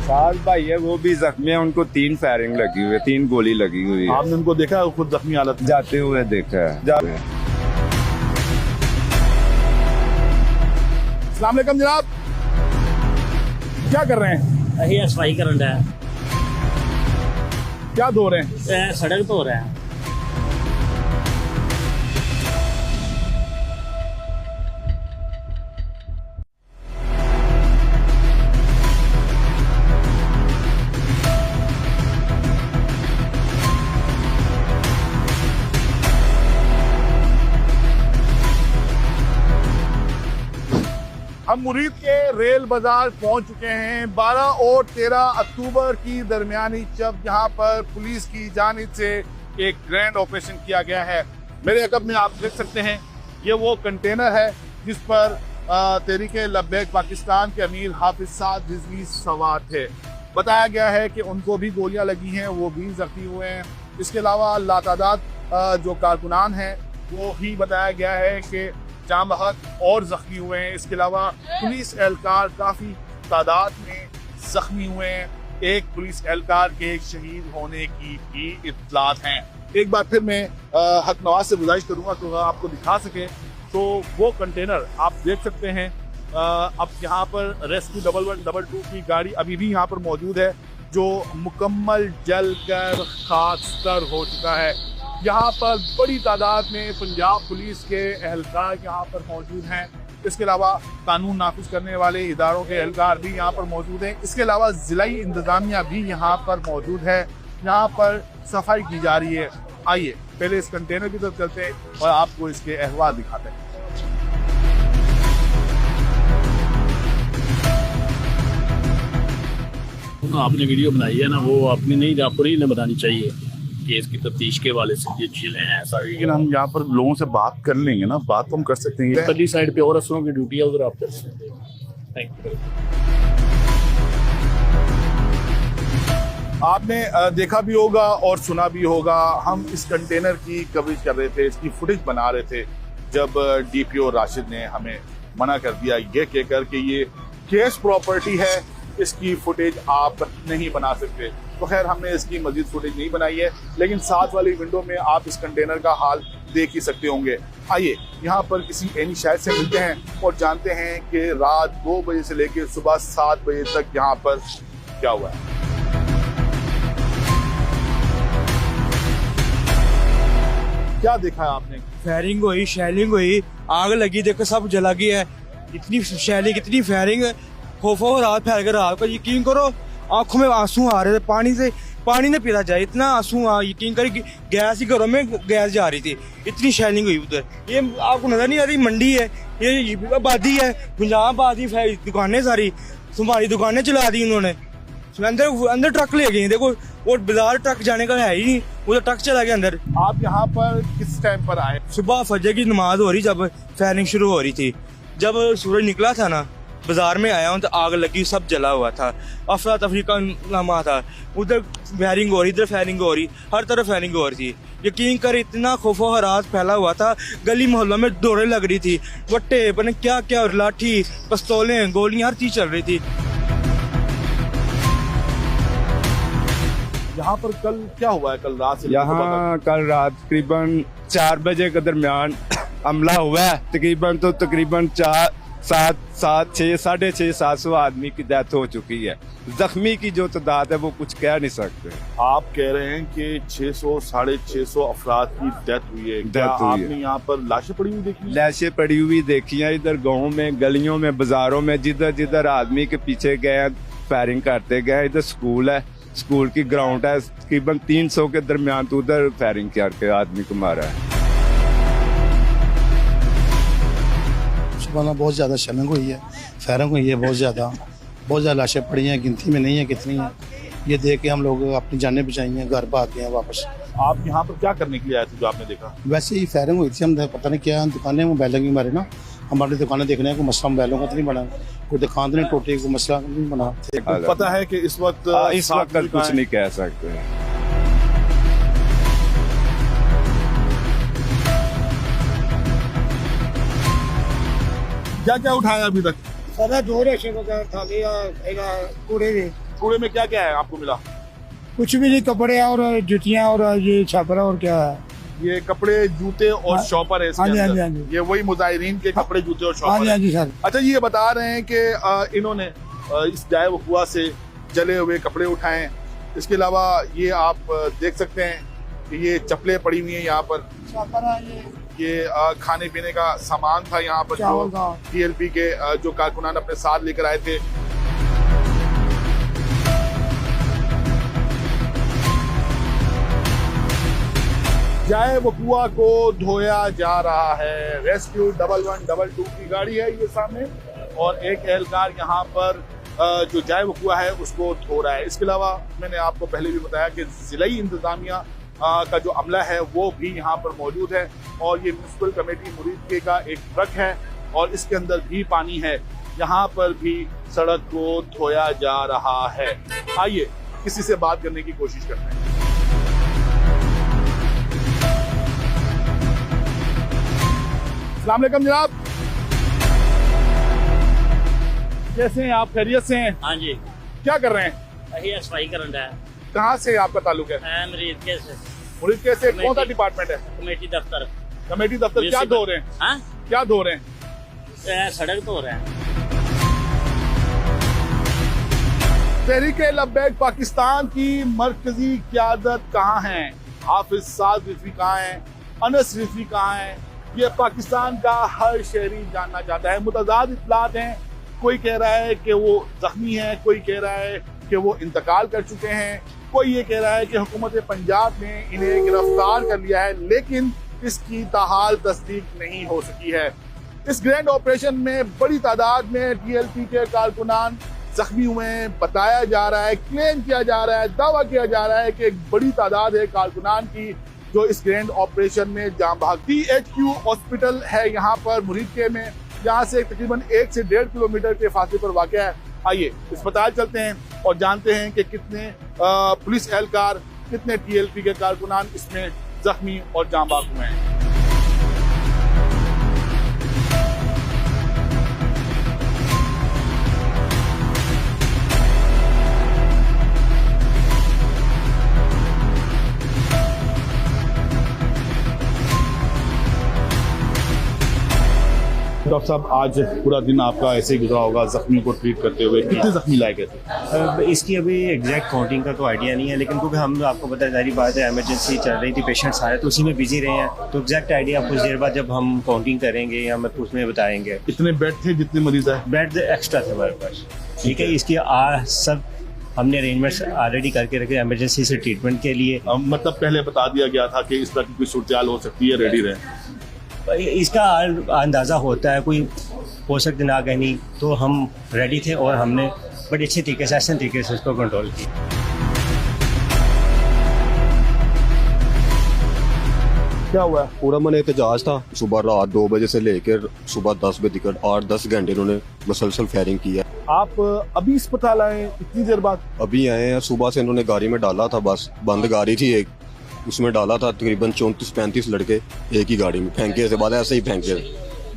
साल भाई है, वो भी जख्मी है, उनको 3 फायरिंग लगी हुई है, 3 गोली लगी हुई है। आपने उनको देखा है खुद जख्मी हालत में? जाते हुए देखा है। अस्सलाम वालेकुम जनाब, क्या कर रहे हैं? अही सफाई करन रहा है, क्या धो रहे हैं? सड़क धो रहा है। हम मुरीद के रेल बाजार पहुंच चुके हैं। 12 और 13 अक्टूबर की दरमियानी जब यहाँ पर पुलिस की जानिब से एक ग्रैंड ऑपरेशन किया गया है। मेरे अकब में आप देख सकते हैं, ये वो कंटेनर है जिस पर तहरीके लब्बैक पाकिस्तान के अमीर हाफिज साद रिजवी सवार थे। बताया गया है कि उनको भी गोलियां लगी हैं, वो भी जख्मी हुए हैं। इसके अलावा लातादाद जो कारकुनान हैं वो ही बताया गया है कि जाम बहक और जख्मी हुए हैं। इसके अलावा पुलिस एहलकार काफ़ी तादाद में जख्मी हुए हैं। एक पुलिस एहलकार के शहीद होने की भी इत्तलात हैं। एक बार फिर मैं हक नवाज से गुजारिश करूंगा तो आपको दिखा सके तो वो कंटेनर आप देख सकते हैं। अब यहाँ पर रेस्क्यू 1112 की गाड़ी अभी भी यहाँ पर मौजूद है, जो मुकम्मल जल कर खाकस्तर हो चुका है। यहाँ पर बड़ी तादाद में पंजाब पुलिस के एहलकार यहाँ पर मौजूद हैं। इसके अलावा कानून नाफिज करने वाले इदारों के एहलकार भी यहाँ पर मौजूद हैं। इसके अलावा ज़िलाई इंतज़ामिया भी यहाँ पर मौजूद है। यहाँ पर सफाई की जा रही है। आइए पहले इस कंटेनर की तरफ चलते हैं और आपको इसके अहवाल दिखाते हैं। आपने वीडियो बनाई है ना, वो आपने नहीं, आपको नहीं बनानी चाहिए केस की तफ्तीश के वाले से। ये चीज़ें हैं ऐसा, लेकिन हम यहाँ पर लोगों से बात कर लेंगे ना, बात तो हम कर सकते हैं। पल्ली साइड पे और अफसरों की ड्यूटी है, उधर आप कर सकते हैं। Thank you. आपने देखा भी होगा और सुना भी होगा, हम इस कंटेनर की कवरेज कर रहे थे, इसकी फुटेज बना रहे थे, जब डीपीओ राशिद ने हमें मना कर दिया ये कहकर कि ये केस प्रॉपर्टी है, इसकी फुटेज आप नहीं बना सकते। तो खैर हमने इसकी मजीद फुटेज नहीं बनाई है, लेकिन साथ वाली विंडो में आप इस कंटेनर का हाल देख ही सकते होंगे। आइए यहाँ पर किसी एनी शायद से मिलते हैं और जानते हैं कि रात 2 बजे से लेकर सुबह 7 बजे तक यहाँ पर क्या हुआ है। क्या देखा है आपने? फायरिंग हुई, शेलिंग हुई, आग लगी, देखो सब जला गया है। इतनी शेलिंग, इतनी फायरिंग, खौफो रात फैल कर रात को यकीन करो आंखों में आंसू आ रहे थे। पानी ने पीना चाहिए, इतना आंसू यकीन करें गैस ही घरों में गैस जा रही थी, इतनी शेलिंग हुई उधर। ये आपको नजर नहीं आ रही, मंडी है ये, आबादी है, पंजाब आबादी, दुकानें सारी, तुम्हारी दुकानें चला दी उन्होंने। अंदर ट्रक ले गए, देखो और बाजार ट्रक जाने का है ही नहीं, उधर ट्रक चला गया अंदर। आप यहाँ पर किस टाइम पर आए? सुबह फजर की नमाज हो रही, जब फायरिंग शुरू हो रही थी, जब सूरज निकला था ना, बाजार में आया हूँ तो आग लगी, सब जला हुआ था, अफरा तफरी का लम्हा था। उधर फायरिंग हो रही, इधर फायरिंग हो रही, हर तरफ फायरिंग हो रही थी। यकीन कर इतना खौफो हरास फैला हुआ था, गली मोहल्लों में दौड़े लग रही थी, वट्टे पता क्या क्या, लाठी, पिस्तौलें, गोलियां, हर चीज चल रही थी। यहाँ पर कल क्या हुआ है? कल रात से यहाँ कल रात तकरीबन 4 बजे के दरमियान हमला हुआ है। तकरीबन 650-700 आदमी की डेथ हो चुकी है। जख्मी की जो तादाद है वो कुछ कह नहीं सकते। आप कह रहे हैं कि 600-650 अफराद की डेथ हुई है। क्या आपने यहाँ पर लाशें पड़ी हुई देखी? लाशें पड़ी हुई देखी हैं इधर गाँव में, गलियों में, बाजारों में, जिधर जिधर आदमी के पीछे गए फायरिंग करते गए। इधर स्कूल है, स्कूल की ग्राउंड है, तकरीबन 300 के दरमियान, तो उधर फायरिंग करके आदमी को मारा है। बहुत ज़्यादा शेलिंग हुई है, फायरिंग हुई है, बहुत ज़्यादा लाशें पड़ी हैं, गिनती में नहीं है कितनी हैं। ये देख के हम लोग अपनी जानें बचाई हैं, घर भाग गए हैं वापस। आप यहाँ पर क्या करने के लिए आए थे जो आपने देखा? वैसे ही फायरिंग हुई थी, हम पता नहीं क्या दुकानें मोबाइलों की मारे ना, हमारी दुकानें देखने कोई मसला मोबाइलों का तो नहीं बना, कोई दुकान तो नहीं टूटी, कोई मसला नहीं बना। पता है कि इस वक्त कुछ नहीं कह सकते। क्या क्या उठाया अभी तक? सारा दो रेशे वगैरह थाली कूड़े दे कूड़े में क्या क्या है आपको मिला? कुछ भी नहीं, कपड़े और जुतियां और ये छापरा और क्या है। ये कपड़े, जूते और हाँ। शॉपर है इसके हाँ जी, अंदर। हाँ जी, हाँ जी। ये वही मुजाहिरीन के कपड़े, जूते और हाँ शॉपर जी, है। हाँ जी सर। अच्छा, ये बता रहे हैं कि इन्होंने इस जाए वकुआ से जले हुए कपड़े उठाए। इसके अलावा ये आप देख सकते हैं कि ये चप्पलें पड़ी हुई हैं यहाँ पर। छापरा ये खाने पीने का सामान था यहाँ पर, चावल जो का। TLP के जो कारकुनान अपने साथ लेकर आए थे। जाए वकुआ को धोया जा रहा है। रेस्क्यू 1112 की गाड़ी है ये सामने, और एक एहलकार यहाँ पर जो जाए वकुआ है उसको धो रहा है। इसके अलावा मैंने आपको पहले भी बताया कि जिलाई इंतजामिया का जो अमला है वो भी यहाँ पर मौजूद है, और ये म्यूनसिपल कमेटी मुरीद का एक ट्रक है और इसके अंदर भी पानी है। यहाँ पर भी सड़क को धोया जा रहा है। आइए किसी से बात करने की कोशिश करते हैं। अस्सलाम वालेकुम जनाब, कैसे हैं आप? खैरियत से हैं? हाँ जी, क्या कर रहे हैं? यही सफाई करन है। कहाँ से आपका ताल्लुक है? मरीज कैसे मुरीद कैसे? कौन सा कमेटी। डिपार्टमेंट है? कमेटी दफ्तर। कमेटी दफ्तर। क्या धो रहे हैं? हाँ, क्या धो रहे हैं? सड़क धो रहे हैं। तहरीके लब्बैक पाकिस्तान की मरकजी क़यादत कहाँ है? हाफिज साद रिजवी कहाँ है? अनस रिजवी कहाँ है? ये पाकिस्तान का हर शहरी जानना चाहता है। मुतज़ाद इत्तलात हैं, कोई कह रहा है कि वो जख्मी है, कोई कह रहा है कि वो इंतकाल कर चुके हैं, कोई ये कह रहा है कि हुकूमत पंजाब ने इन्हें गिरफ्तार कर लिया है, लेकिन इसकी ताहाल तस्दीक नहीं हो सकी है। इस ग्रैंड ऑपरेशन में बड़ी तादाद में TLP के कारकुनान जख्मी हुए हैं। बताया जा रहा है, क्लेम किया जा रहा है, दावा किया जा रहा है कि एक बड़ी तादाद है कारकुनान की जो इस ग्रैंड ऑपरेशन में जान भाग। THQ हॉस्पिटल है यहाँ पर मुरीद में, यहाँ से तकरीबन 1 से 1.5 किलोमीटर के फासले पर वाक़ है। आइए अस्पताल चलते हैं और जानते हैं कि कितने पुलिस एहलकार, कितने TLP के कारकुनान इसमें जख्मी और जान भाग हुए हैं। डॉक्टर साहब, आज पूरा दिन आपका ऐसे ही गुजरा होगा जख्मी को ट्रीट करते हुए। कितने जख्मी लाए गए थे? इसकी अभी एग्जैक्ट काउंटिंग का तो आइडिया नहीं है, लेकिन क्योंकि हम आपको पता है सारी बात है, इमरजेंसी चल रही थी, पेशेंट्स आए तो उसी में बिजी रहे हैं, तो एग्जैक्ट आइडिया कुछ देर बाद जब हम काउंटिंग करेंगे या मतलब उसमें बताएंगे। इतने बेड थे जितने मरीज आए? बेड एक्स्ट्रा थे हमारे पास, ठीक है। इसकी सब हमने अरेंजमेंट्स ऑलरेडी करके रखे इमरजेंसी से ट्रीटमेंट के लिए। मतलब पहले बता दिया गया था कि इस तरह की कोई सूरत हो सकती है, रेडी रहे। इसका अंदाज़ा होता है, कोई हो सकती ना कहनी, तो हम रेडी थे और हमने बड़ी अच्छी तरीके से, आसान तरीके से उसको कंट्रोल किया। क्या हुआ? पूरा मन एहतजाज था। सुबह रात 2 बजे से लेकर सुबह 10 बजे तक 8-10 घंटे इन्होंने मुसलसल फायरिंग की है। आप अभी अस्पताल आए इतनी देर बाद? अभी आए हैं। सुबह से इन्होंने गाड़ी में डाला था, बस बंद गाड़ी थी एक, उसमें डाला था तकरीबन 34-35 लड़के एक ही गाड़ी में, फेंके से बाद ऐसे ही फेंके।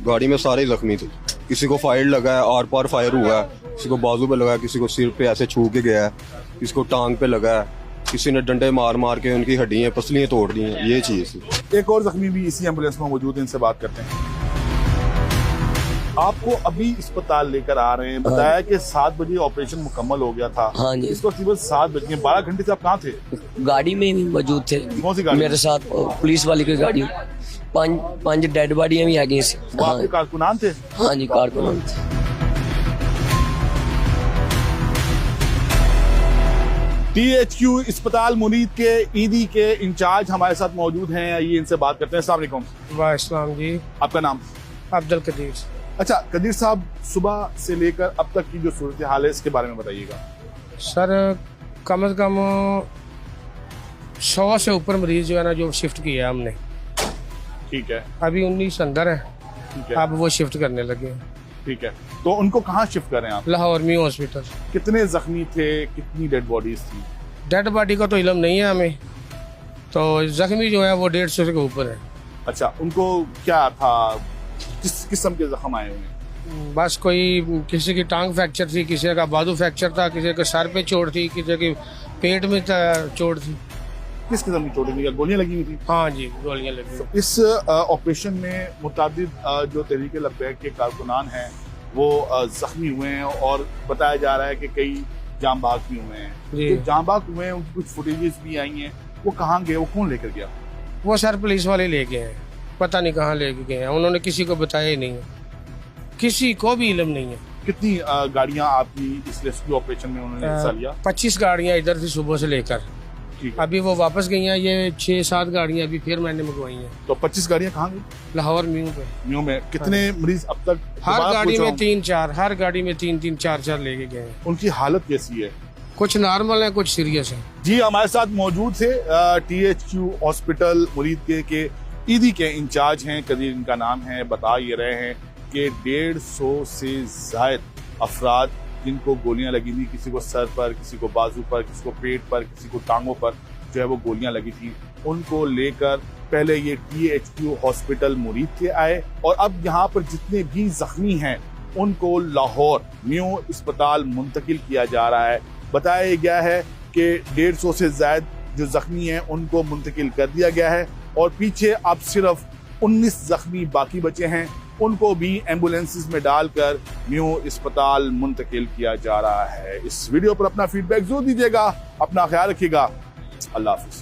गाड़ी में सारे जख्मी थे, किसी को फायर लगा है, आर पार फायर हुआ है, किसी को बाजू पे लगा है, किसी को सिर पे ऐसे छू के गया है, किसी को टांग पे लगा है, किसी ने डंडे मार मार के उनकी हड्डियां पसलियां तोड़ दी हैं। ये चीज़ थी। एक और जख्मी भी इसी एम्बुलेंस में मौजूद है, इनसे बात करते हैं। आपको अभी अस्पताल लेकर आ रहे हैं, बताया कि 7 बजे ऑपरेशन मुकम्मल हो गया था। हाँ जी। इसको करीबन 7 बज गए। 12 घंटे से आप कहाँ थे? गाड़ी में ही मौजूद थे। कौन सी गाड़ी? मेरे साथ पुलिस वाली की गाड़ी। 5 डेड बॉडियां भी आ गई। वो आपके कारकुनान थे? हाँ जी, कारकुनान थे। THQ अस्पताल मुनीद के ईदी के इंचार्ज हमारे साथ मौजूद हैं, ये इनसे बात करते हैं। अस्सलाम वालेकुम। वालेकुम जी। आपका नाम? अब्दुल कदीर। अच्छा कदीर साहब, सुबह से लेकर अब तक की जो सूरत हाल है इसके बारे में बताइएगा। सर कम से कम 100 से ऊपर मरीज जो है ना, जो शिफ्ट किया हमने। ठीक है। अभी 19 अंदर है, ठीक है। अब वो शिफ्ट करने लगे हैं। ठीक है, तो उनको कहाँ शिफ्ट करें आप? लाहौर में हॉस्पिटल। कितने जख्मी थे, कितनी डेड बॉडीज थी? डेड बॉडी का तो इल्म नहीं है हमें, तो जख्मी जो है वो 150 के ऊपर है। अच्छा, उनको क्या था, किस किस्म के जख्म आए हुए? बस कोई किसी की टांग फ्रैक्चर थी, किसी का बाजू फ्रैक्चर था, किसी के सर पे चोट थी, किसी की पेट में चोट थी। किस किस्म की चोटें थी? गोलियां लगी हुई थी? हाँ जी, गोलियां लगी। इस ऑपरेशन में मुतादिद जो तहरीक लब्बैक के कारकुनान हैं वो जख्मी हुए हैं और बताया जा रहा है कि कई जाम बाग भी हुए हैं। जो जाम बाग हुए हैं उनकी कुछ फुटेजेस भी आई हैं, वो कहाँ गए, वो कौन लेकर गया? वो सर पुलिस वाले ले गए हैं, पता नहीं कहाँ लेके गए हैं, उन्होंने किसी को बताया ही नहीं है, किसी को भी इल्म नहीं है। कितनी गाड़ियां आपकी इस रेस्क्यू ऑपरेशन में उन्होंने हिस्सा लिया? 25 गाड़ियां इधर थी सुबह से लेकर, अभी वो वापस गई हैं। ये 6-7 गाड़ियां अभी फिर मैंने मंगवाई हैं। तो 25 गाड़ियां कहाँ गई? लाहौर म्यू पे। म्यू में कितने मरीज अब तक? हर गाड़ी में 3-4, हर गाड़ी में 3-3, 4-4 लेके गए हैं। उनकी हालत कैसी है? कुछ नॉर्मल है, कुछ सीरियस है। जी हमारे साथ मौजूद थे THQ हॉस्पिटल मुरीद के ईदी के इंचार्ज हैं, कदीर इनका नाम है। बता ये रहे हैं कि 150 से जायद अफराद जिनको गोलियां लगी थी, किसी को सर पर, किसी को बाजू पर, किसी को पेट पर, किसी को टांगों पर जो है वो गोलियां लगी थी, उनको लेकर पहले ये THQ हॉस्पिटल मुरीद के आए और अब यहाँ पर जितने भी जख्मी हैं उनको लाहौर न्यू अस्पताल मुंतकिल किया जा रहा है। बताया गया है कि 150 से ज्यादा जो जख्मी हैं उनको मुंतकिल कर दिया गया है और पीछे अब सिर्फ 19 जख्मी बाकी बचे हैं, उनको भी एम्बुलेंसेस में डालकर न्यू अस्पताल मुंतकिल किया जा रहा है। इस वीडियो पर अपना फीडबैक जरूर दीजिएगा, अपना ख्याल रखिएगा। अल्लाह हाफिज।